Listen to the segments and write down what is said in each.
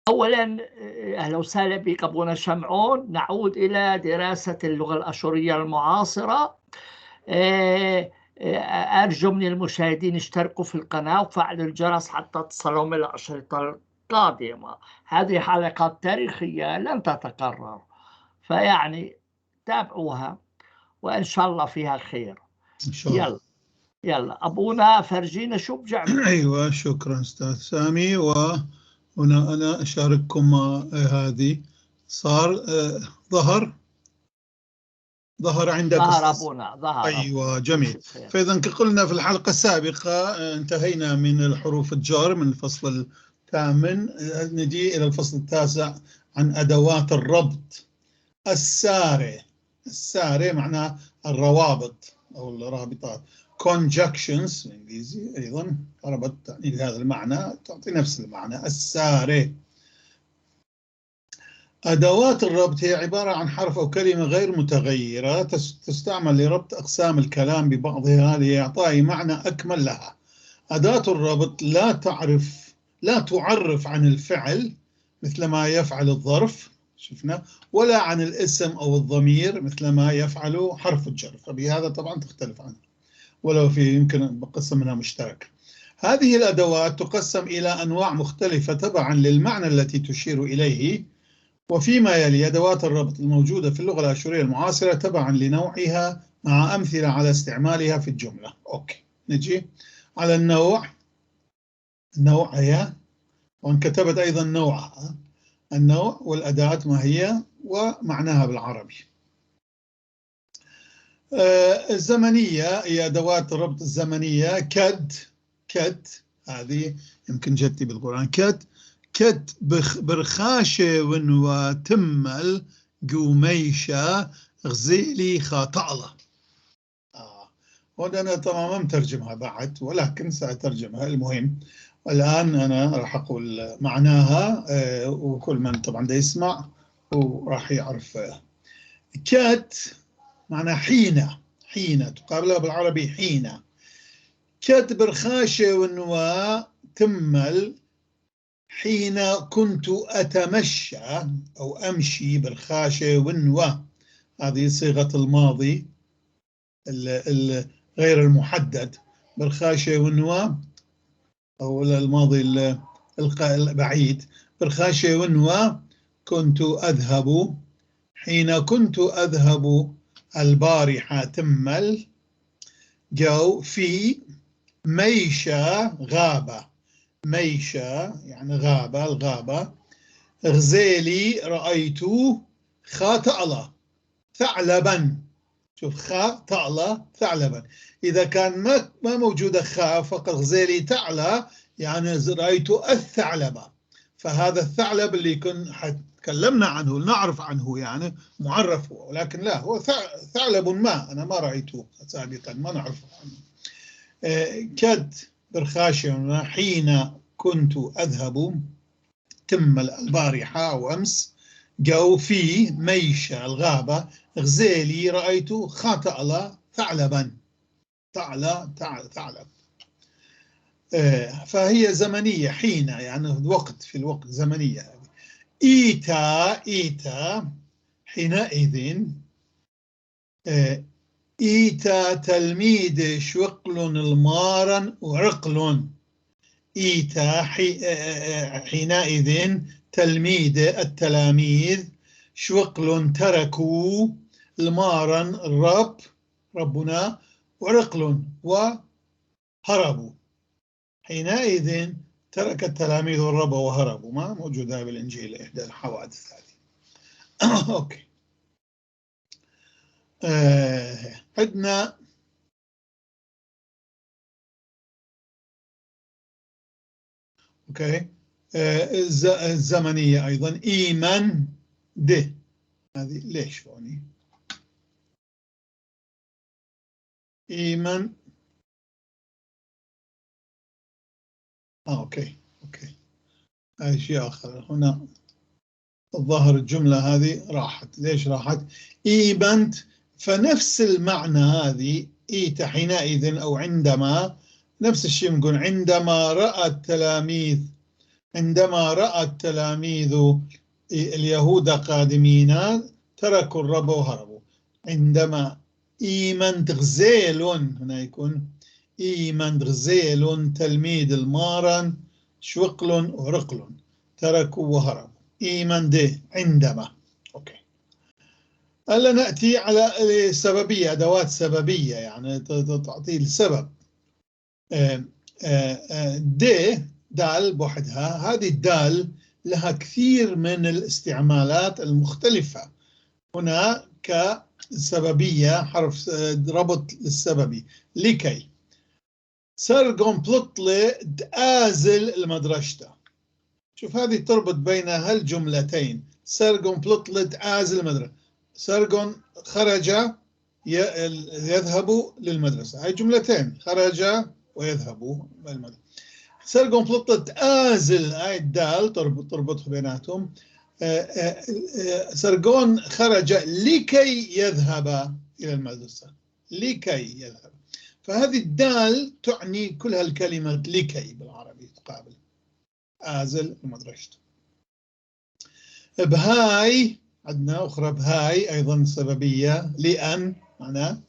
أولا أهلا وسهلا بك أبونا شمعون. نعود إلى دراسة اللغة الأشورية المعاصرة. أرجو من المشاهدين اشتركوا في القناة وفعلوا الجرس حتى تصلوا إلى الأشرطة القادمة. هذه حلقات تاريخية لن تتكرر، فيعني تابعوها وإن شاء الله فيها خير. إن شاء الله. يلا أبونا فرجينا شو بجعمل. أيوة، شكرا أستاذ سامي. وهنا أنا أشارككم هذه صار ظهر عندك. ظهر أبونا، ظهر. أيوة، جميل. فإذا قلنا في الحلقة السابقة انتهينا من الحروف الجر من الفصل الثامن. نجي إلى الفصل التاسع عن أدوات الربط. الساري معناه الروابط أو الرابطات. conjunctions بالإنجليزي أيضا ربط تعني بهذا المعنى، تعطي نفس المعنى الساري. أدوات الربط هي عبارة عن حرف أو كلمة غير متغيرة تستعمل لربط أقسام الكلام ببعضها لإعطاء معنى أكمل لها. أداة الربط لا تعرف عن الفعل مثل ما يفعل الظرف، شفنا، ولا عن الاسم أو الضمير مثل ما يفعل حرف الجر، فبهذا طبعا تختلف عنه، ولو في يمكن قسم منها مشترك. هذه الأدوات تقسم إلى أنواع مختلفة تبعا للمعنى التي تشير إليه. وفيما يلي أدوات الربط الموجودة في اللغة الأشورية المعاصرة تبعا لنوعها مع أمثلة على استعمالها في الجملة. أوكي، نجي على النوع هي، وانكتبت أيضا نوعها، النوع والأداة ما هي ومعناها بالعربي. الزمنية هي أدوات الربط الزمنية. كد هذه يمكن جدتي بالقرآن. كد برخاشة ونوا تمل قوميشة غزيلي خاطعلة. وأنا طبعا ما مترجمها بعد، ولكن سأترجمها. المهم الآن أنا راح أقول معناها، وكل من طبعا دا يسمع وراح يعرف. كد معنى حين تقابلها بالعربي حين. كد برخاشة ونوا تمل حين كنت أتمشى أو أمشي بالخاشة والنوا. هذه صيغة الماضي غير المحدد. بالخاشة والنوا أو الماضي البعيد. بالخاشة والنوا كنت أذهب، حين كنت أذهب البارحة تمل جو في ميشة غابة. ميشة يعني غابة، الغابة. غزيلي رأيت خاطألة ثعلبا. شوف، خاطألة ثعلبا. إذا كان ما موجودة خا فقط غزيلي تعلى، يعني رأيت الثعلبة. فهذا الثعلب اللي تكلمنا عنه نعرف عنه يعني معرف، ولكن لا، هو ثعلب ما أنا ما رأيته سابقا، ما نعرف عنه. كد برخاشة حين كنت أذهب تمل البارحة أو أمس جو في ميشة الغابة غزيلي رأيت خاطألة ثعلبا. ثعلب. فهي زمنية. حين يعني وقت، في الوقت زمنية. إيتا حينئذ. إيتا تلميذ شوقل المارن وعقل. إيتا حينئذ التلاميذ شوقل تركوا المارن ربنا وعقل وهربوا. حينئذ ترك التلاميذ الرب وهربوا. ما موجودة بالإنجيل إحدى الحوادث هذه. أوكي. عندنا اوكي الزمنية ايضا. ايمن ده، هذه ليش يعني ايمن. اوكي هذا شيء اخر. هنا الظاهر الجملة هذه راحت. ليش راحت؟ ايمنت، فنفس المعنى هذه ايت حينئذ او عندما، نفس الشيء نقول عندما رأى التلاميذ عندما رأى التلاميذ اليهود قادمين تركوا الرب وهربوا. عندما إيمن غزيل، هنا يكون إيمن غزيل تلميذ المارن شوقل ورقل تركوا وهربوا. إيمن ده عندما. أوكي. هلا نأتي على سببية، أدوات سببية يعني تعطي السبب. دال بوحدها، هذه الدال لها كثير من الاستعمالات المختلفة. هنا كسببية حرف ربط للسببي، لكي سرقم بلطلة دآزل المدرشة. شوف هذه تربط بين هالجملتين، سرقم بلطلة دآزل المدرسة. سرقم خرج يذهب للمدرسة، هاي جملتين، خرج ويذهب للمدرسة. سرقم بلطلة آزل، هاي الدال تربط بيناتهم. سرقون خرج لكي يذهب إلى المدرسة، لكي يذهب. فهذه الدال تعني كل هالكلمة لكي بالعربي تقابل آزل المدرسة. بهاي عندنا أخرى، بهاي أيضا سببية، لأن معناه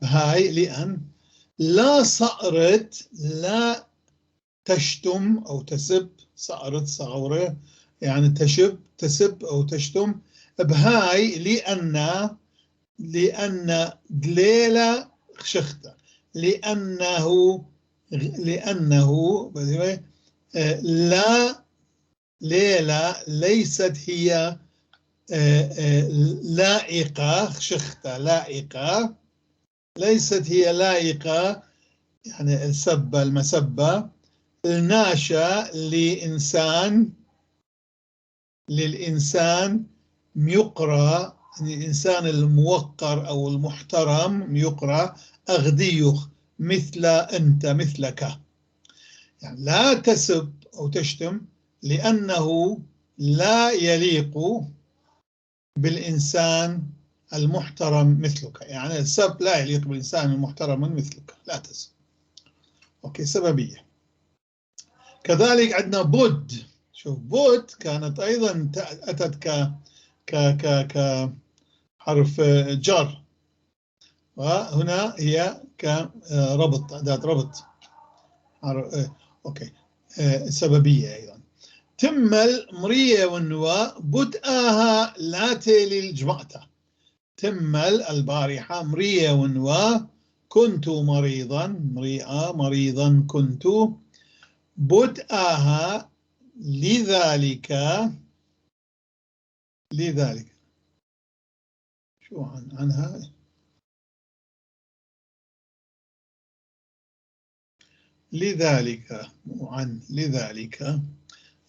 بهاي لأن لا صأرت لا تشتم أو تسب، صأرت صغورة يعني تسب أو تشتم. بهاي لأن دليلة خشختة، لأنه لا ليلة ليست هي لائقة، خشختة لائقة، ليست هي لائقة يعني السبة المسبة، الناشا للإنسان ميقرأ، الإنسان الموقر أو المحترم ميقرأ أغديخ مثل أنت مثلك. يعني لا تسب أو تشتم لأنه لا يليق بالإنسان المحترم مثلك، يعني السب لا يليق بالإنسان المحترم مثلك، لا تسب. أوكي، سببية. كذلك عندنا بود. شوف بود كانت أيضا أتت كحرف جر، وهنا هي كربط، أداة ربط. أوكي، سببية أيضا. تمل مرية والنواء بدءها لا تيلي الجمعة. تمل البارحة مرية والنواء كنت مريضا، مريضا كنت. بدءها لذلك شو عنها لذلك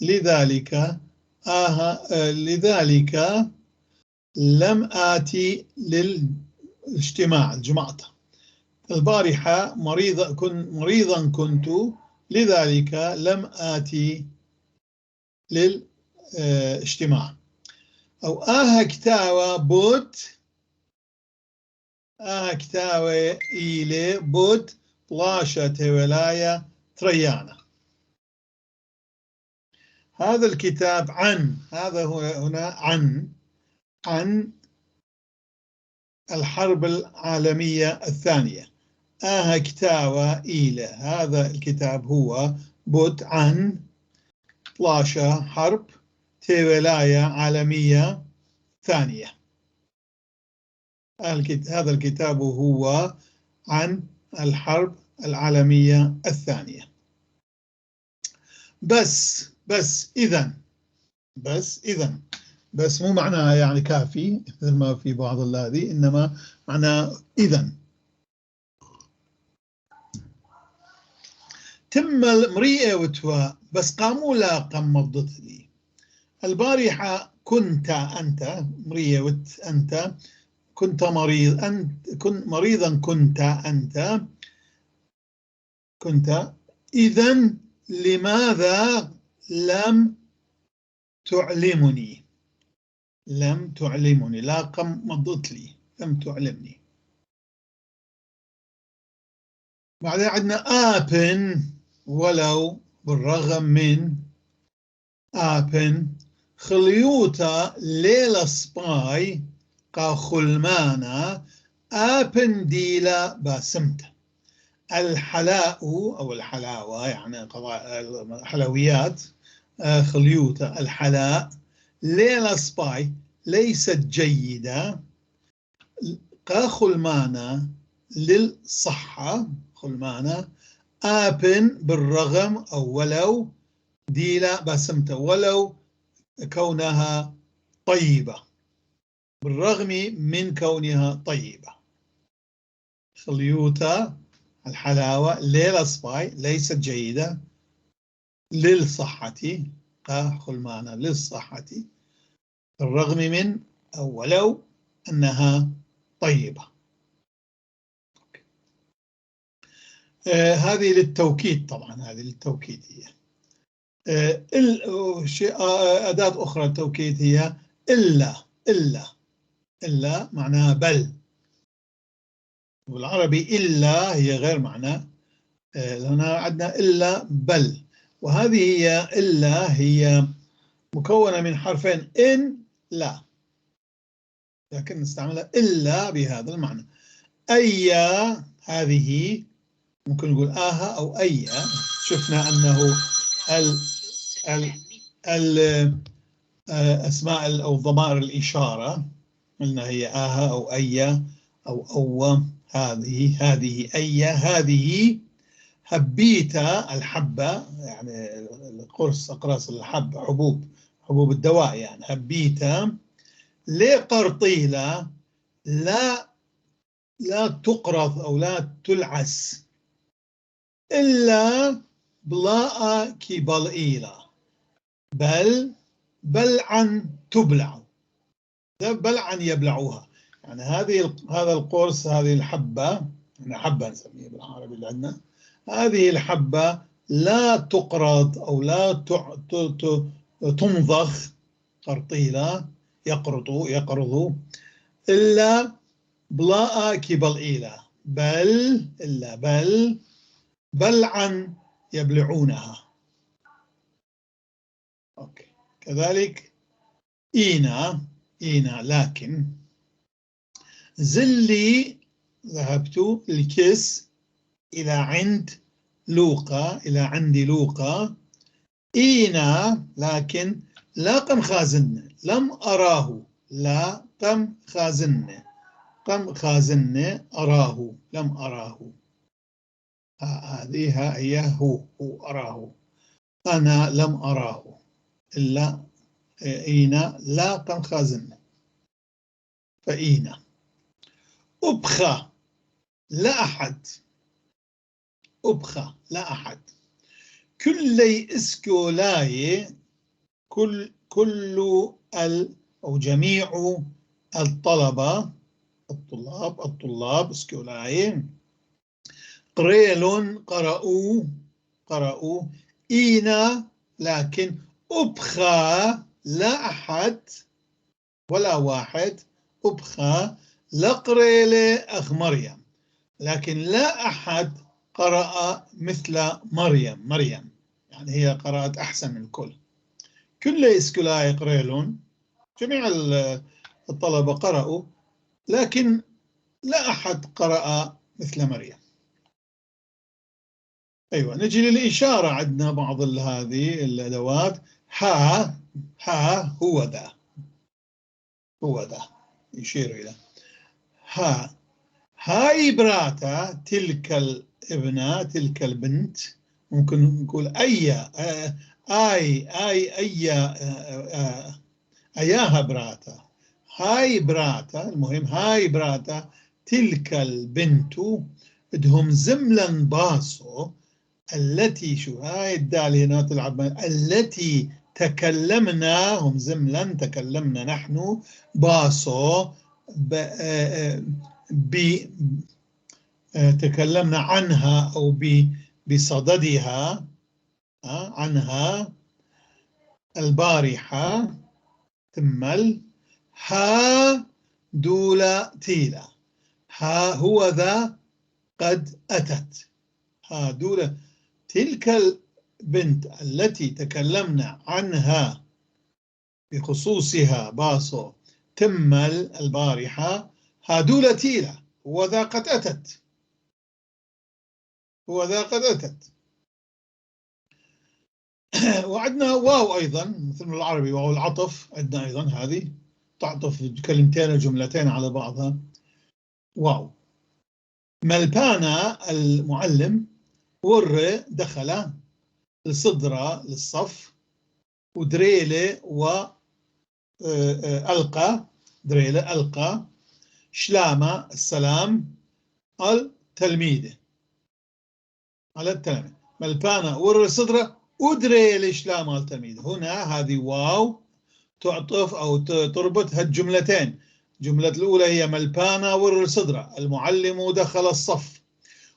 لذلك لم آتي للاجتماع الجمعة. البارحة مريضا كنت، لذلك لم آتي للاجتماع. أو كتاوى بوت، كتاوى إيلي بوت طلاشة ولاية تريانا. هذا الكتاب عن، هذا هو هنا عن الحرب العالمية الثانية. كتاوى إيلي، هذا الكتاب هو بوت عن طلاشة حرب ولاية عالمية ثانية. هذا الكتاب هو عن الحرب العالمية الثانية. بس إذن بس مو معناها يعني كافي مثل ما في بعض هذه، إنما معناها إذن. تم المريئة وتوا بس قاموا لا قمضت لي. البارحة كنت أنت مريئة وت أنت، كنت مريض أنت، كنت مريضا كنت أنت، كنت. إذن لماذا لم تعلمني؟ لم تعلمني، لا قم مضت لي، لم تعلمني. بعدين عندنا ولو بالرغم من، آبن خليوتا ليلة سباي قا خلمانا آبن ديلا باسمتا. الحلاء أو الحلاوة يعني حلويات خليوتا الحلاء ليلة سباي ليست جيدة قا خلمانا للصحة خلمانا آبن بالرغم أو ولو ديلا باسمته ولو كونها طيبة بالرغم من كونها طيبة. خليوتا الحلاوة ليلة سباي ليست جيدة للصحة خلمانا للصحة بالرغم من أو ولو أنها طيبة. هذه للتوكيد طبعا هذه للتوكيد هي. أداة أخرى التوكيد هي إلا معناها بل. بالعربي إلا هي غير معنى لأننا عندنا إلا بل، وهذه هي إلا هي مكونة من حرفين إن لا، لكن نستعملها إلا بهذا المعنى. أي هذه ممكن نقول آها أو أي. شفنا أنه أسماء أو ضمائر الإشارة قلنا هي آها أو أي أو هذه أي هذه هبيتا الحبة يعني أقراص الحب حبوب الدواء يعني هبيتا لقرطيلة لا تقرض أو لا تلعس إلا بلاء كبلئيلة بل عن تبلع بل عن يبلعوها يعني هذا القرص هذه الحبة يعني حبة نسميها بالعربي اللي عندنا هذه الحبة لا تقرض أو لا تنضخ قرطيلة يقرضوا إلا بلاء كبلئيلة بل عن يبلعونها. أوكي. كذلك إينا لكن زلي ذهبت الكس إلى عند لوقا إلى عند لوقا إينا لكن لا قم خازن لم أراه لا قم خازن أراه لم أراه. هذه هي هو أراه أنا لم أراه إلا إينا لا قم خازن فإينا. أبخى لا أحد كل إسكولاي كل أو جميع الطلاب إسكولاي قريل قرأوا إينا لكن أبخى لا أحد ولا واحد أبخى لا قريل أخ مريم لكن لا أحد قرأ مثل مريم يعني هي قرأت أحسن من الكل. كل إسكولاي قريلون جميع الطلبة قرأوا لكن لا أحد قرأ مثل مريم. أيوة نجي للإشارة عندنا بعض هذه الأدوات ها هو ذا يشير إلى هاي براتا تلك الابنة تلك البنت ممكن نقول أياها براتا هاي براتا المهم هاي براتا تلك البنت بدهم زملا باسو التي شو هاي الدال هنا تلعب التي تكلمنا هم زملا تكلمنا نحن باسو تكلمنا عنها أو بصددها عنها البارحة تمل ها دولا تيلا ها هو ذا قد أتت ها دولا تلك بنت التي تكلمنا عنها بخصوصها باصو تمل البارحة هادولة تيلة وذا قد أتت وذا قد أتت. وعندنا واو أيضا مثل العربي واو العطف، عندنا أيضا هذه تعطف كلمتين وجملتين على بعضها. واو ملبانا المعلم ور دخل الصدرة للصف ودريلة وألقى دريلة ألقى شلامة السلام التلميذ على التلاميذ. ملبانا ور الصدرة ودريلة شلامة التلميذ. هنا هذه واو تعطف أو تربط هالجملتين. الجملة الأولى هي ملبانا ور الصدرة المعلم دخل الصف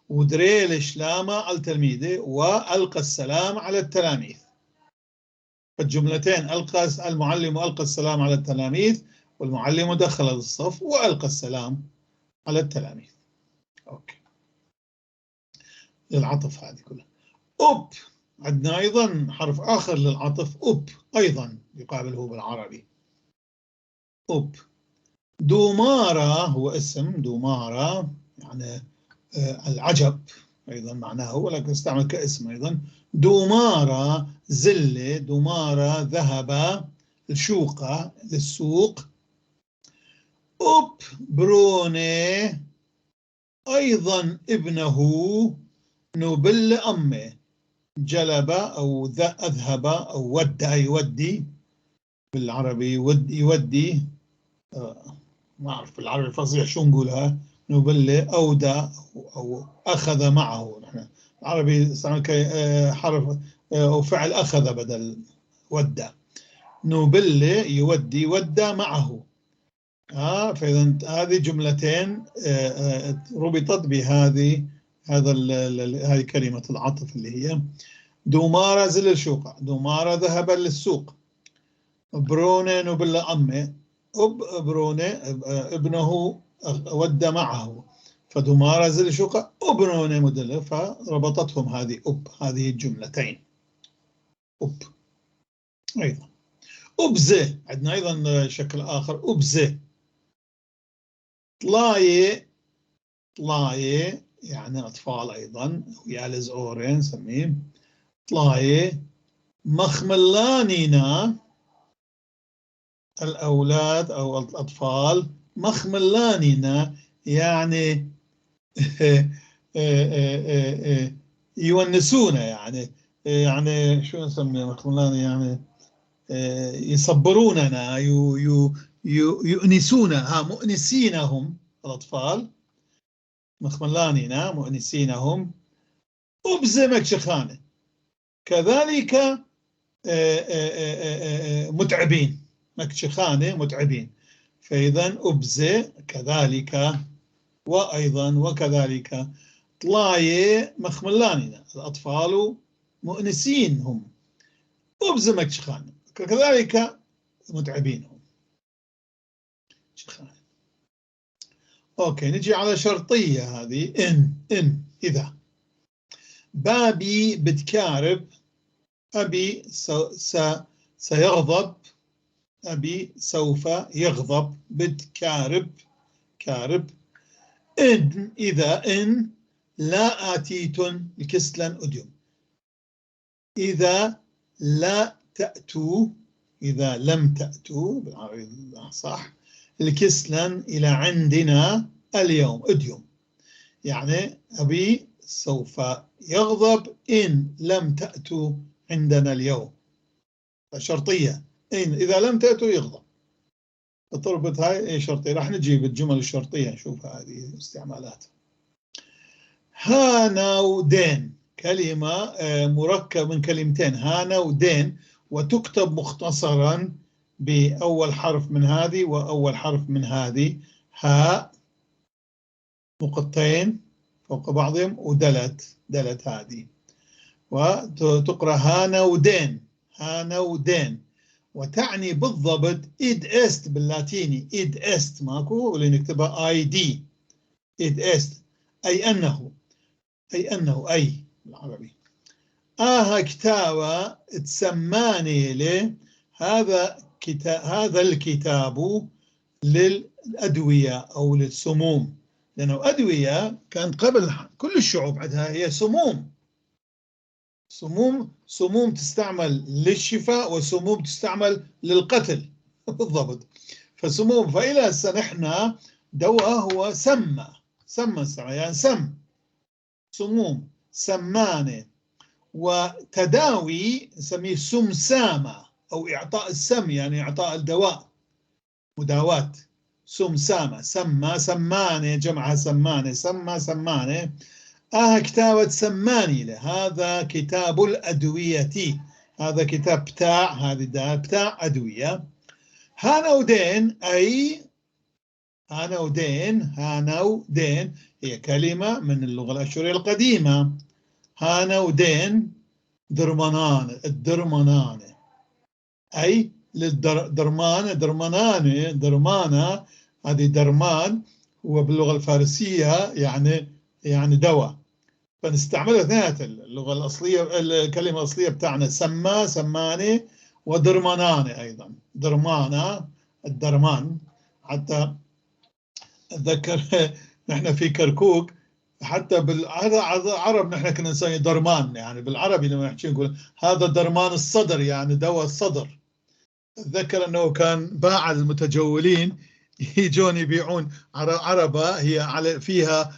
ودريل شلامة التلميذ وألقى السلام على التلاميذ. الجملتين ألقى المعلم وألقى السلام على التلاميذ، والمعلم دخل الصف وألقى السلام على التلاميذ. أوكي. للعطف هذه كلها. أب عندنا أيضا حرف آخر للعطف أب أيضا يقابله بالعربي. أب دومارة هو اسم دومارة يعني العجب أيضا معناه، ولكن استعمل كاسم أيضا. دومارة زلة دومارة ذهب الشوقة للسوق. أب بروني أيضا ابنه نوبل أمه جلب أو أذهب أو ودى يودي بالعربي يودي ما أعرف بالعربي الفصيح شو نقولها. نوبل أودى أو أخذ معه. نحن العربي استعمل حرف أو فعل أخذ بدل ودى. نوبل يودي ودى معه. فإذا هذه جملتين ربطت بهذه هذه كلمة العطف اللي هي دومارة زل الشوقة دومارة ذهب للسوق. بروني نوبل أمه بروني ابنه ودى معه فدومارة زل الشوقة بروني مدلة فربطتهم هذه هذه الجملتين. أيضا أبزة عندنا أيضا شكل آخر. أبزة طلاية يعني أطفال أيضا يالز أورين سميه طلاية. مخملانينا الأولاد أو الأطفال مخملانينا يعني يونسونا يعني شو نسميه مخملاني يعني يصبروننا يؤنسونا مؤنسينهم الأطفال مخملانينا مؤنسينهم. أبزمك شخانة كذلك متعبين مكشخانة متعبين. فإذا أبزة كذلك وأيضا وكذلك طلاية مخملاننا الأطفال مؤنسين هم. أبزة مكشخانة كذلك متعبين هم شخانة. أوكي نجي على شرطية هذه إن إذا. بابي بتكارب أبي سيغضب أبي سوف يغضب بتكارب كارب. إن إذا إن لا آتيت الكسلن أديم. إذا لا تأتوا إذا لم تأتوا بالعربي صح الكسلن إلى عندنا اليوم أديم يعني أبي سوف يغضب إن لم تأتوا عندنا اليوم. شرطية إن إذا لم تأتوا يغضب. تربط هاي شرطية. راح نجيب الجمل الشرطية نشوف هذه استعمالات. هانا ودين كلمة مركب من كلمتين هانا ودين وتكتب مختصرا بأول حرف من هذه وأول حرف من هذه. ها نقطتين فوق بعضهم ودلت هذه وتقرأ هانا ودين هانا ودين وتعني بالضبط إد إست باللاتيني إد إست ماكو واللي نكتبها آي دي إد إست أي أنه أي بالعربي كتابة تسماني له هذا الكتاب للأدوية أو للسموم، لأنه أدوية كانت قبل كل الشعوب عندها هي سموم تستعمل للشفاء وسموم تستعمل للقتل بالضبط. فسموم، فإلى هسه نحن دواء هو سم يعني سموم سمانة، وتداوي نسميه سمسامة أو إعطاء السم، يعني إعطاء الدواء، مداواة. سمسامة، سمانة جمعها سمانة، سمانة. كتابة سماني له، هذا كتاب الأدوية، هذا كتاب بتاع أدوية. هانودين هي كلمة من اللغة الأشورية القديمة. هانودين درمانان أي درمانة هذه درمان، وباللغة الفارسية يعني دواء، فنستعملها اثنينات. اللغة الأصلية الكلمة الأصلية بتاعنا سمانة ودرمانان أيضا. درمانة الدرمان، حتى أتذكر نحن في كركوك حتى بالعرب نحن كنا نسميه درمان، يعني بالعربي لما نحكي نقول هذا درمان الصدر، يعني دواء الصدر. أتذكر أنه كان باع المتجولين يجون يبيعون عربة هي فيها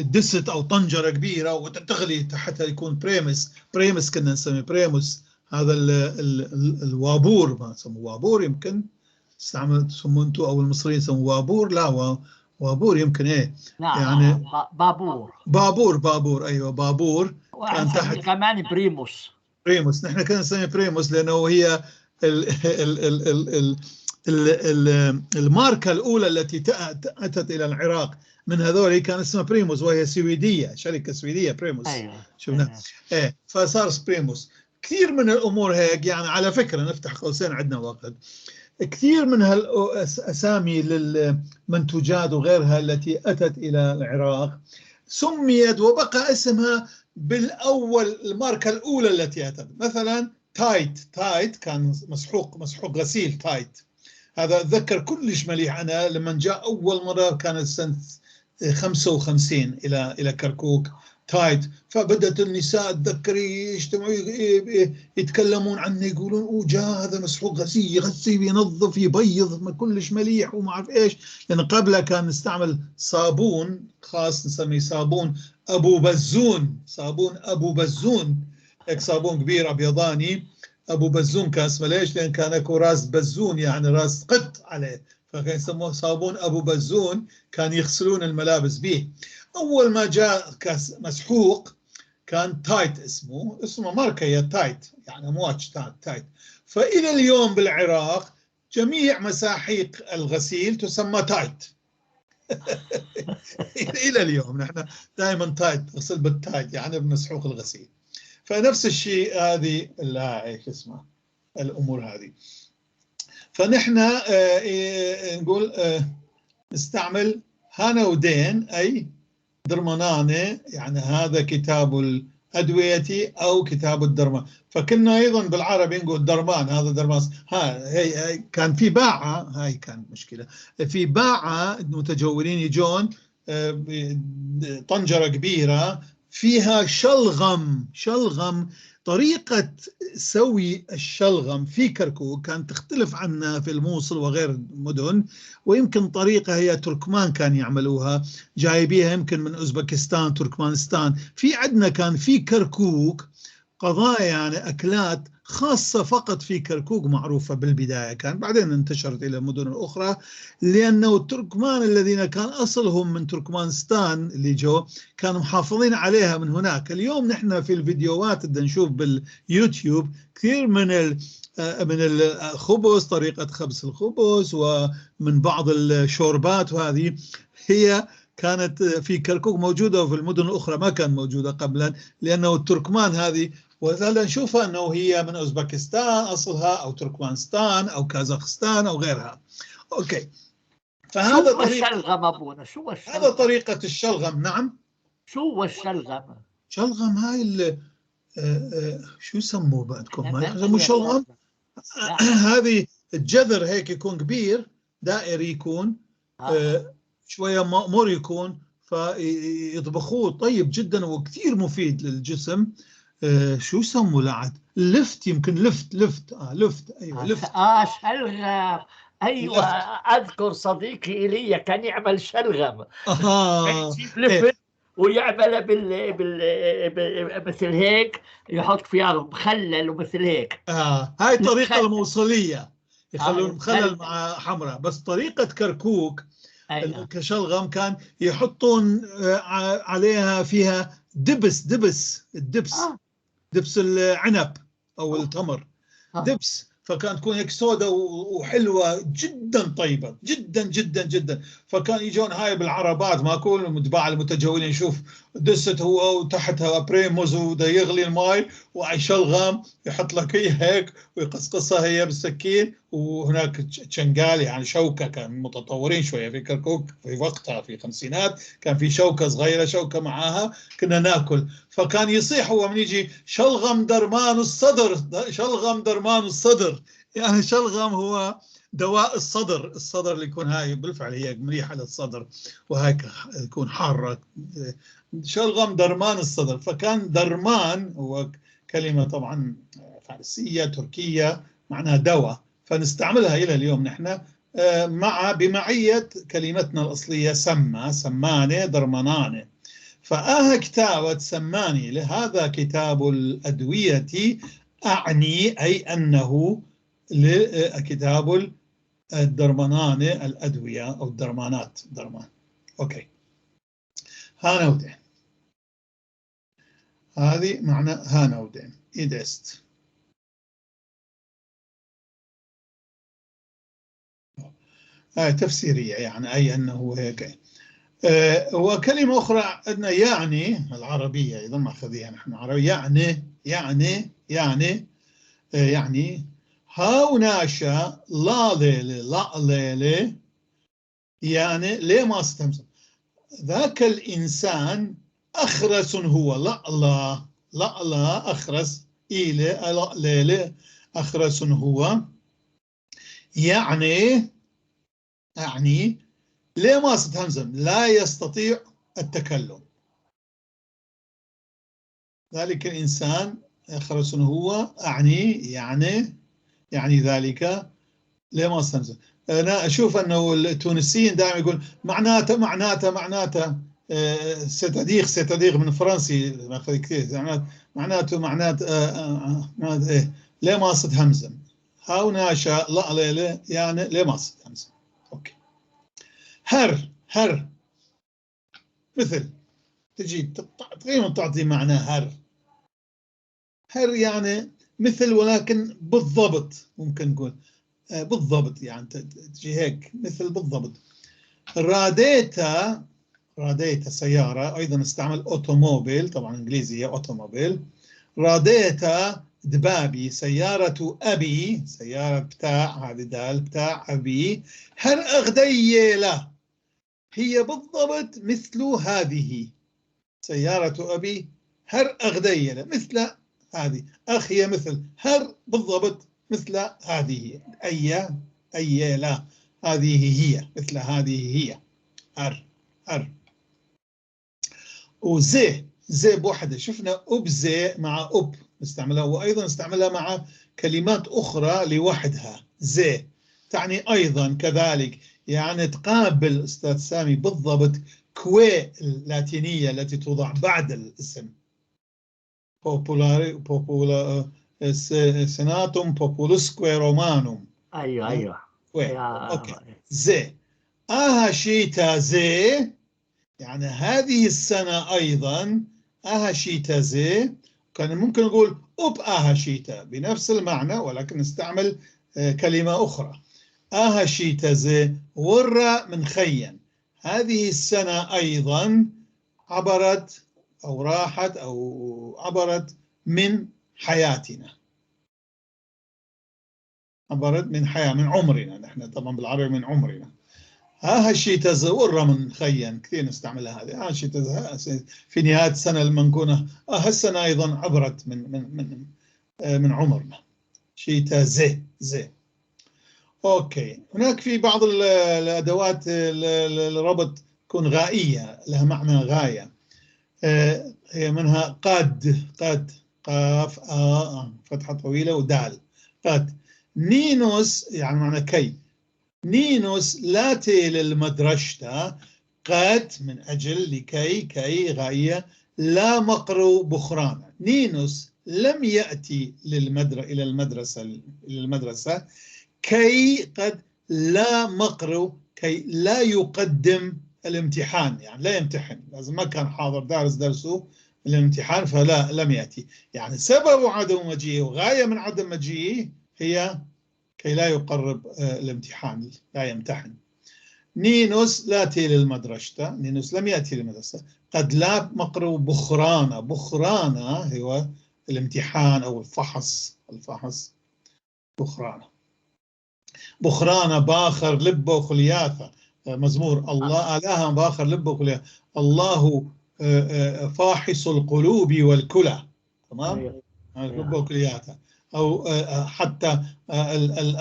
دست أو طنجرة كبيرة وتغلي تحتها يكون بريمس كنا نسميه بريموس، هذا الوابور، ما سموه وابور، يمكن تسموه انتم او المصريين يسموه وابور، لا وابور يمكن ايه يعني بابور ايوه بابور. كان تحت كمان بريموس، نحن كنا نسميه بريموس لانه هي الماركة الأولى التي أتت إلى العراق من هذول كان اسمها بريموس، وهي سويدية، شركة سويدية بريموس. أيوة. شفنا فصار بريموس. كثير من الأمور هيك، يعني على فكرة نفتح قوسين عندنا وقت، كثير من هالأسامي للمنتوجات وغيرها التي أتت إلى العراق سميت وبقى اسمها بالأول الماركة الأولى التي أتت. مثلا تايت كان مسحوق غسيل تايت، هذا أتذكر كلش مليح. أنا لما جاء أول مرة كانت سنة 55 إلى كركوك تايت، فبدأت النساء أتذكري يجتمعوا يتكلمون عنه، يقولون جاء هذا مسحوق غسيل يغسل ينظف يبيض، ما كلش مليح وما أعرف إيش. لأن قبلها كان نستعمل صابون خاص نسميه صابون أبو بزون، هيك صابون كبير أبيضاني أبو بزون كان اسمه. ليش؟ لأن كان اكو راس بزون، يعني راس قط عليه، فكان يسموه صابون أبو بزون، كان يغسلون الملابس به. أول ما جاء كاس مسحوق كان تايت، اسمه ماركة هي تايت، يعني أمواج تايت. فإلى اليوم بالعراق جميع مساحيق الغسيل تسمى تايت. إلى اليوم نحن دائما تايت، نغسل بالتايت يعني بمسحوق الغسيل. فنفس الشيء هذه ايش اسمها الامور هذه. فنحن نقول نستعمل هانودين اي درمانانه، يعني هذا كتاب الادويه او كتاب الدرمان. فكنا ايضا بالعربي نقول درمان، هذا درمان. هي كان في باعه، هاي كانت مشكله، في باعه متجولين يجون طنجره كبيره فيها شلغم. طريقة سوي الشلغم في كركوك كانت تختلف عنها في الموصل وغير المدن، ويمكن طريقة هي تركمان كان يعملوها، جايبيها يمكن من أوزبكستان تركمانستان. في عندنا كان في كركوك قضايا، يعني أكلات خاصة فقط في كركوك معروفة بالبداية، كان بعدين انتشرت إلى المدن الأخرى، لأنه التركمان الذين كان أصلهم من تركمانستان اللي جو كانوا محافظين عليها من هناك. اليوم نحن في الفيديوهات اللي نشوف باليوتيوب كثير من الخبز، طريقة خبز الخبز ومن بعض الشوربات، وهذه هي كانت في كركوك موجودة وفي المدن الأخرى ما كان موجودة قبلا، لأنه التركمان هذه وهذا نشوفها أنه هي من أوزبكستان أصلها أو تركمانستان أو كازاخستان أو غيرها. أوكي، فهذا شو الشلغم أبونا؟ شو الشلغم؟ هذا طريقة الشلغم. نعم، شو الشلغم؟ شلغم هاي شو يسموه بعدكم؟ ما يسموه شلغم. هذه الجذر هيك يكون كبير دائري، يكون شويه مأمور يكون، فيطبخوه طيب جدا وكثير مفيد للجسم. شو يسموه لعد؟ لفت، يمكن لفت. لفت، ايوه لفت. شلغم، ايوه لفت. اذكر صديقي ايليا كان يعمل شلغم. يجيب لفت ويعملها مثل هيك، يحط فيها مخلل ومثل هيك. هاي الطريقة الموصلية، يخلون مخلل مع حمراء. بس طريقة كركوك كشلغم كان يحطون عليها فيها دبس العنب أو التمر، دبس، فكانت تكون هيك سوداء وحلوة جدا، طيبة جدا جدا جدا. فكان يجون هاي بالعربات، ما كل المتباع المتجولين يشوف دست هو وتحتها بريموز وده يغلي الماء وعيشلغم، يحط لك هيك ويقصقصها هي بالسكين. وهناك تشنقال يعني شوكة، كان متطورين شوية في كركوك في وقتها في الخمسينات، كان في شوكة صغيرة، شوكة معاها كنا ناكل. فكان يصيح هو من يجي شلغم درمان الصدر، شلغم درمان الصدر، يعني شلغم هو دواء الصدر اللي يكون هاي بالفعل هي مريحة للصدر وهيك يكون حارة. شلغم درمان الصدر. فكان درمان هو كلمة طبعا فارسية تركية معناها دواء، فنستعملها إلى اليوم نحن بمعية كلمتنا الأصلية سمانة درمانانة. فآها كتابة سماني لهذا كتاب الأدوية، أعني أي أنه كتاب الدرمانان الأدوية أو الدرمانات درمان. أوكي، هانودين، هذه معنى هانودين إيدست. تفسيرية يعني أي أنه هيك. وكلمة أخرى عندنا يعني العربية إذا ما أخذيها نحن عربية، يعني هاوناشا لا ليلة، يعني ليه ما استمسك ذاك الإنسان أخرس هو، لا أخرس إلى لا ليلة أخرس هو، يعني ليه ما استهمزم لا يستطيع التكلم. ذلك الإنسان أخرس هو، يعني ذلك ليه ما استهمزم. أنا أشوف أنه التونسيين دائما يقول معناته ستديغ من فرنسي ناخذ كثير، معناته ليه ما استهمزم. هاوناشا لا ليلة يعني ليه ما استهمزم. أوكي. هر مثل تجي تقريبا تعطي معنى هر يعني مثل، ولكن بالضبط ممكن نقول بالضبط، يعني تجي هيك مثل بالضبط. راديتا سيارة، أيضا استعمل أوتوموبيل، طبعا إنجليزي هي أوتوموبيل. راديتا دبابي، سيارة أبي، سيارة بتاع، هذه دال بتاع أبي. هر أغديلة هي بالضبط مثل هذه، سيارة أبي هر أغديلة مثل هذه. أخ هي مثل، هر بالضبط مثل هذه، أي لا هذه هي مثل هذه هي. هر وزي بوحدة، شفنا أبزي مع أب نستعملها، وأيضا نستعملها مع كلمات أخرى لوحدها. زي تعني أيضا كذلك، يعني تقابل أستاذ سامي بالضبط كوي اللاتينية التي توضع بعد الاسم، سيناتوم بوبولوسكوي رومانوم. أيوة أوكي. زي شيتا زي، يعني هذه السنة أيضا شيتا زي. كان ممكن نقول أب شيتا بنفس المعنى، ولكن نستعمل كلمة أخرى. شيتا زي ورا من خيا، هذه السنة أيضا عبرت أو راحت أو عبرت من حياتنا، عبرت من من عمرنا، نحن طبعا بالعربي من عمرنا. هالشيء تزور من خيا كثير نستعملها هذه. هالشيء في نهاية السنة لما نكون هالسنة أيضا عبرت من عمرنا شيء زي. أوكي، هناك في بعض الأدوات الربط تكون غائية، لها معنى غاية. هي منها قد قاف فتحة طويلة ودال قد. نينوس يعني معنى كي. نينوس لاتي للمدرشة قد من أجل لكي كي غاية لا مقر بخران. نينوس لم يأتي إلى المدرسة كي قد لا مقر كي لا يقدم الامتحان، يعني لا يمتحن، لازم ما كان حاضر درسه الامتحان فلا لم يأتي. يعني سبب عدم مجيئه وغاية من عدم مجيئه هي كي لا يقرب الامتحان، لا يمتحن. نينوس لا يأتي للمدرسة، نينوس لم يأتي للمدرسة قد لا مقر بخرانة. بخرانة هو الامتحان أو الفحص بخرانة باخر لبه وخلياثة. مزمور الله آلها باخر لبه وخلياثة. الله فاحص القلوب والكلى. تمام. لبه وخلياثة. أو حتى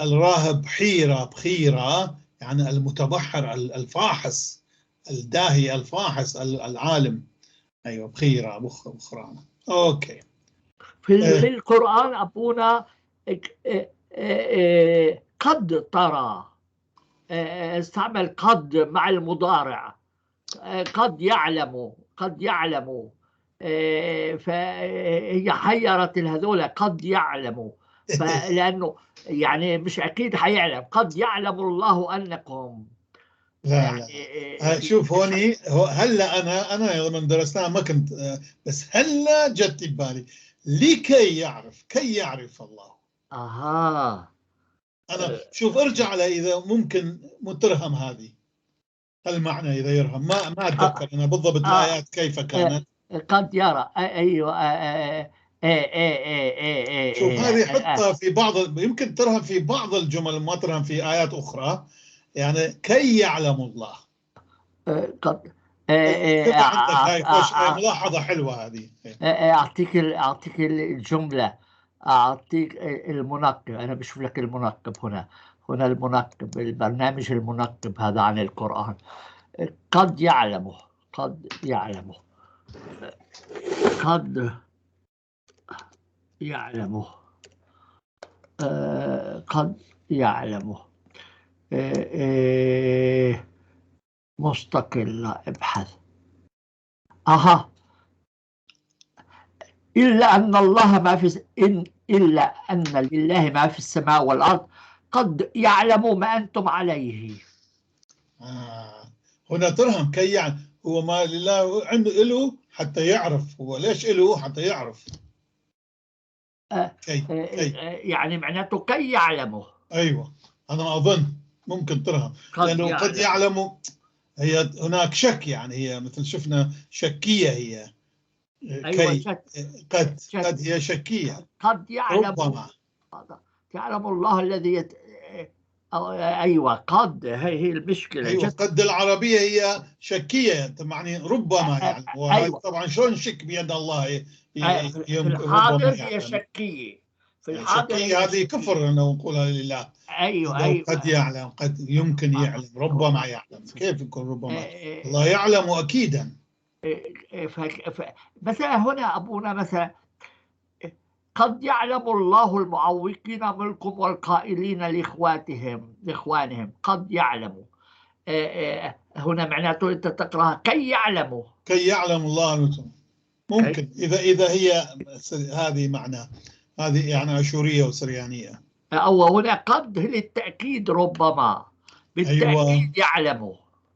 الراهب بخيرة يعني المتبحر الفاحص الداهي الفاحص العالم. أيوة بخيرة بخرانة. أوكي. في القرآن أبونا قد ترى استعمل قد مع المضارع. قد يعلم فهي حيرت الهذول قد يعلموا، لأنه يعني مش أكيد حيعلم. قد يعلم الله أنكم لا شوف هوني هلا انا لما درسناها ما كنت، بس هلا جت ببالي لكي يعرف، كي يعرف الله. انا شوف ارجع له اذا ممكن مترهم هذه المعنى اذا يرهم ما اتذكر انا بالضبط الايات كيف كانت. قد يرى. ايوه. شوف هذه حطها في بعض، يمكن ترهم في بعض الجمل ما ترهم في ايات اخرى. يعني كي يعلم الله. قد عندك هاي ملاحظة حلوة هذه. أعطيك الجملة، أعطيك المنقب. أنا بشوف لك المنقب هنا المنقب، البرنامج المنقب هذا عن القرآن. قد يعلمه قد يعلمه قد يعلمه قد يعلمه مستقلة. ابحث. إلا أن الله ما في إلا أن لله ما في السماء والأرض قد يعلم ما أنتم عليه. هنا ترهم كي يعني هو ما لله عنده له حتى يعرف. هو ليش له حتى يعرف. كي يعني معناته كي يعلمه. أيوة أنا أظن ممكن ترهم لأنه قد يعلم. هي هناك شك، يعني هي مثل شفنا شكية هي. أيوة كي قد هي شكية. قد يعلم ربما يعلم الله الذي أيوة قد هي المشكلة. أيوة قد العربية هي شكية يعني ربما يعني. أيوة. طبعا شلون شك بيد الله في الحاضر هي شكية. في الحاضر هذه كفر لو نقولها لله. أيوة قد يعلم قد يمكن يعلم ربما يعلم. كيف يكون ربما؟ الله يعلم أكيدا. مثلا هنا أبونا مثلا قد يعلم الله المعوقين منكم والقائلين لإخوانهم قد يعلموا. هنا معناته أنت تقرأها كي يعلموا. كي يعلم الله ممكن إذا هي هذه معنى هذه يعني أشورية وسريانية. أو هنا قد للتأكيد ربما بالتأكيد. أيوة. يعلموا.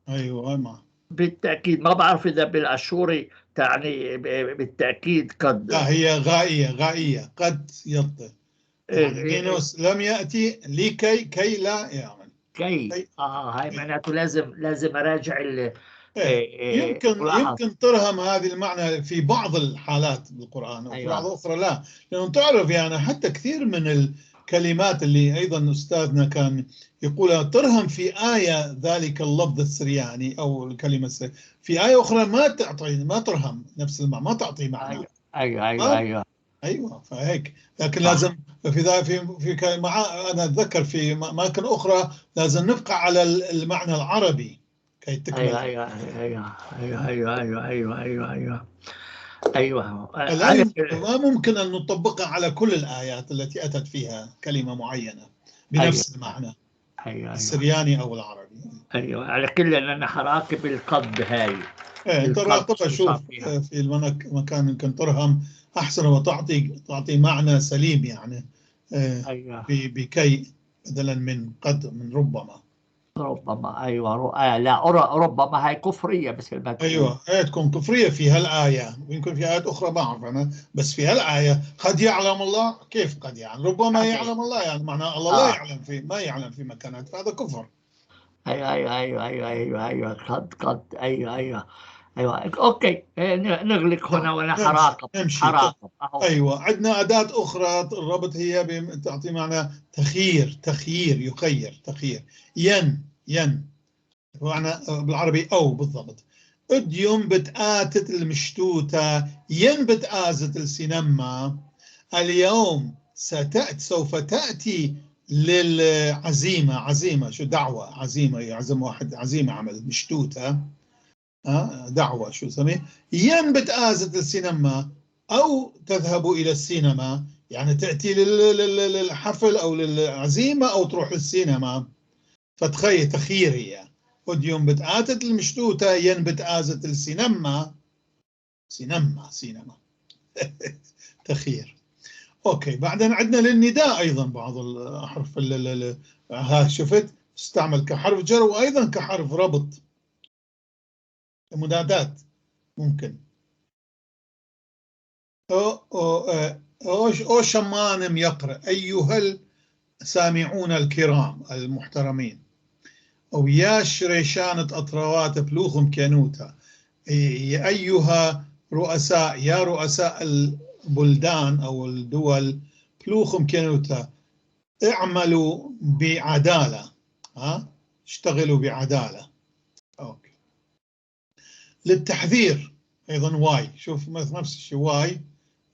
أيوة ما بالتأكيد ما بعرف إذا بالأشوري تعني بالتأكيد قد. لا هي غائية قد يطلق. يعني نينوس لم يأتي كي لا يعمل. كي هاي معناته لازم أراجع يمكن ترهم هذه المعنى في بعض الحالات بالقرآن وفي أيوة. بعض أخرى لا. لأنه تعرف يعني حتى كثير من كلمات اللي أيضا أستاذنا كان يقول ترهم في آية ذلك اللفظ السرياني أو الكلمة السرياني، في آية أخرى ما ترهم نفس المعنى، ما تعطي معنى. أيوة. أيوة فهيك، لكن لازم أنا أتذكر في أماكن أخرى لازم نبقى على المعنى العربي كي تكمل. أيوة. ما ممكن أن نطبقها على كل الآيات التي أتت فيها كلمة معينة بنفس المعنى السرياني أو العربي. أيوة، على كل أنا حراقب القد هاي. أنت راقبها، شوف في المكان يمكن ترهم أحسن وتعطي معنى سليم يعني. بكي بدلا من قد، من ربما. أيوة لا ربما هاي كفرية بس أيوة هي تكون كفرية في هالآية، ويمكن في آيات أخرى بعرف أنا، بس في هالآية قد يعلم الله. كيف قد يعلم؟ ربما يعلم الله، يعني معناه الله لا يعلم ما يعلم في مكانات، فهذا كفر. أيوة قد أيوة أوكي، نغلق هنا وأنا حراقب. أيوة عندنا أداة أخرى الربط، هي تعطي معنى تخيير، يخير، تخيير. ين معنى بالعربي أو بالضبط. أديم بتآتت المشتوتة، ين بتآزت السينما. اليوم سوف تأتي للعزيمة. عزيمة شو؟ دعوة. عزيمة يعزم واحد، عزيمة عمل مشتوتة. دعوة شو سميه؟ ين بتآزت السينما أو تذهب إلى السينما، يعني تأتي للحفل أو للعزيمة أو تروح للسينما. فتخيل تخيير هي. وديوم بتآتت المشتوتة، ين بتآزت السينما. سينما تخيير. أوكي، بعدين عندنا للنداء أيضا بعض الأحرف ها شفت استعمل كحرف جر وأيضا كحرف ربط. منادات ممكن أو شمانم يقرأ، أيها السامعون الكرام المحترمين. أو يا شريشانة أطروات بلوخم كانوتا، أيها رؤساء، يا رؤساء البلدان أو الدول، بلوخم كانوتا اعملوا بعدالة. اشتغلوا بعدالة. أوكي. للتحذير أيضا واي، شوف نفس الشيء واي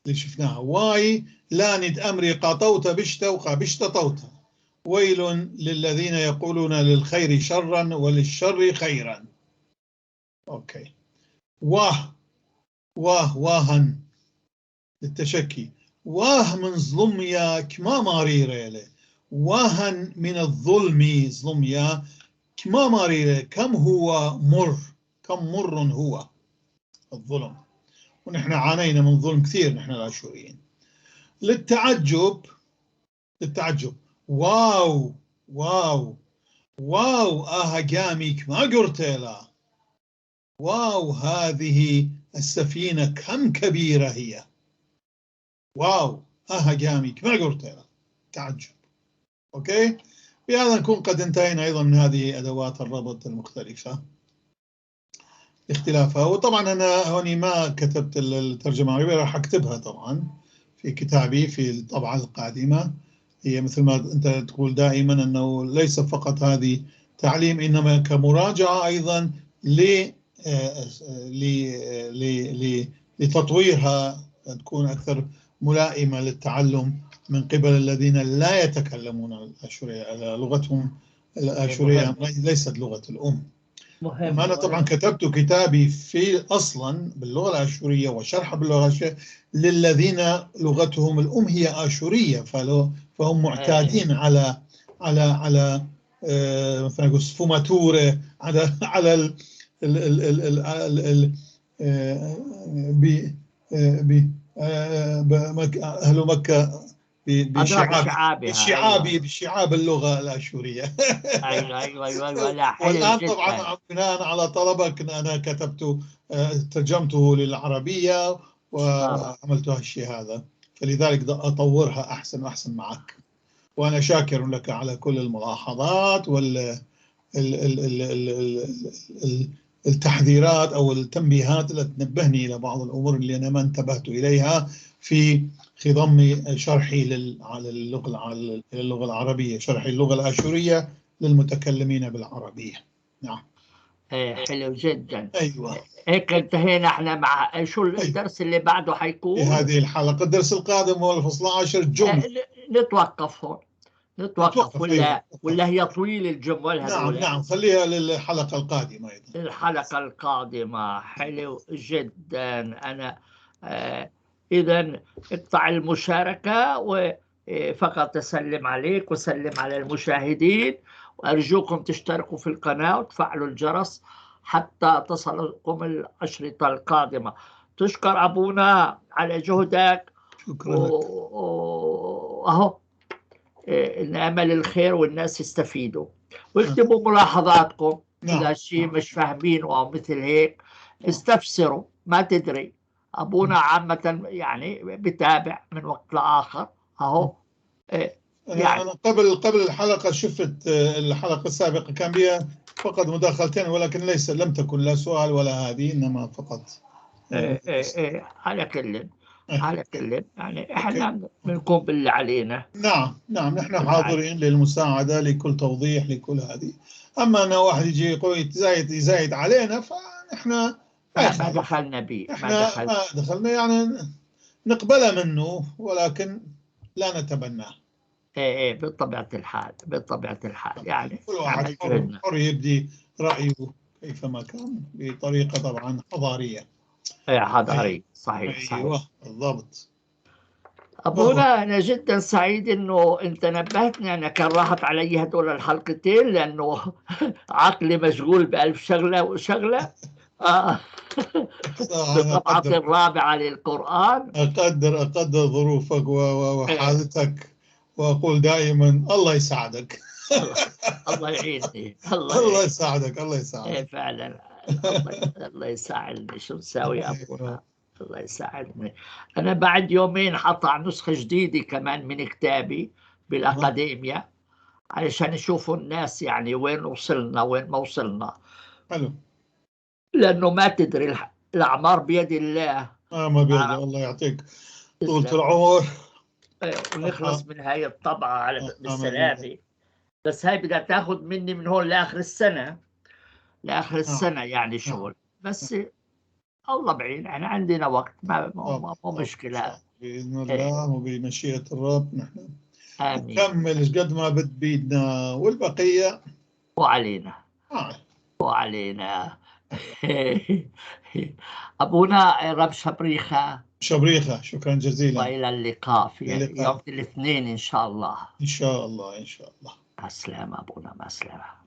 اللي شفناها. واي لا ند أمري قاطوت بشتا وقابشتا طوتا، ويل للذين يقولون للخير شرا وللشر خيرا. أوكي. واهن للتشكي. واه من ظلميا كما ماريري له. واهن من الظلم ظلميا كما ماريري، كم هو مر، كم مر هو الظلم. ونحن عانينا من ظلم كثير نحن الآشوريين. للتعجب واو قاميك ما قرتيلا. واو هذه السفينة كم كبيرة هي. واو قاميك ما قرتيلا. تعجب. أوكي، بهذا نكون قد انتهينا أيضا من هذه أدوات الربط المختلفة اختلافها. وطبعا أنا هوني ما كتبت الترجمة العربية، راح أكتبها طبعا في كتابي في الطبعة القادمة. هي مثل ما أنت تقول دائما أنه ليس فقط هذه تعليم، إنما كمراجعة أيضا لتطويرها، تكون أكثر ملائمة للتعلم من قبل الذين لا يتكلمون الآشورية. لغتهم الآشورية ليست لغة الأم. أنا طبعا كتبت كتابي في أصلا باللغة الآشورية وشرح باللغة الآشورية للذين لغتهم الأم هي آشورية، فهم معتادين على مثلا نقول سفوماتورة، على أهل مكة بشعاب اللغة الآشورية. أيوة لا، والآن طبعا بناء على طلبك أنا كتبت ترجمته للعربية وعملت هالشيء هذا، فلذلك أطورها أحسن وأحسن معك. وأنا شاكر لك على كل الملاحظات والتحذيرات أو التنبيهات التي تنبهني إلى بعض الأمور اللي أنا ما انتبهت إليها في خضم شرحي على اللغة العربية، شرحي اللغة الآشورية للمتكلمين بالعربية. نعم. حلو جدا. أيوة. هيك انتهينا احنا مع شو الدرس اللي بعده حيكون؟ في هذه الحلقة الدرس القادم هو الفصل 10 جمل. نتوقف هون، نتوقف أيوة. ولا هي طويل الجمل هذول؟ نعم خليها للحلقة القادمة أيضا. الحلقة القادمة. حلو جدا. أنا إذا اقطع المشاركة وفقط أسلم عليك وسلم على المشاهدين، وأرجوكم تشتركوا في القناة وتفعلوا الجرس حتى تصلكم الأشرطة القادمة. تشكر أبونا على جهدك. شكرا لك. أهو نأمل الخير والناس يستفيدوا، واكتبوا ملاحظاتكم. إذا شيء مش فاهمينه أو مثل هيك استفسروا، ما تدري. أبونا عامة يعني بتابع من وقت لآخر. أهو يعني أنا قبل الحلقة شفت الحلقة السابقة كان بها فقط مداخلتين، ولكن لم تكن لا سؤال ولا هذه، إنما فقط على كل يعني إحنا بنكون باللي علينا. نعم نحن حاضرين للمساعدة لكل توضيح لكل هذه. أما أن واحد يجي يقول يزايد علينا، فنحن ما دخلنا به، ما دخلنا يعني نقبله منه، ولكن لا نتبناه. بطبيعة الحال يعني كل واحد حر يبدي رأيه كيفما كان بطريقة طبعا حضارية. حضاري. صحيح. أيوة بالضبط. أبونا أنا جدا سعيد إنه أنت نبهتني. أنا كان راحت علي هدول الحلقتين لأنه عقلي مشغول بألف شغلة وشغلة. بالطبعة الرابعة للقرآن. أقدر ظروفك وحالتك، وأقول دائما الله يساعدك. الله يعيني. الله يساعدك. فعلا الله يساعدني. شو نساوي أبونا؟ الله يساعدني. أنا بعد يومين حطع نسخة جديدة كمان من كتابي بالأكاديمية علشان يشوفوا الناس يعني وين وصلنا وين ما وصلنا. حلو. لأنه ما تدري الأعمار بيد الله. ما بيد الله. يعطيك طولة العمر ونخلص من هاي الطبعة على بالسلامة. بس هاي بدها تاخذ مني من هون لآخر السنة يعني شغل. بس الله بعين، احنا عندنا وقت، ما مشكلة. بإذن الله وبمشيئة الرب نحن نكمل قد ما بيدنا، والبقية وعلينا. أبونا رب شبريخة. شكرا جزيلا. وإلى اللقاء في يوم الاثنين إن شاء الله. إن شاء الله. مع السلامة أبونا، مع السلامة.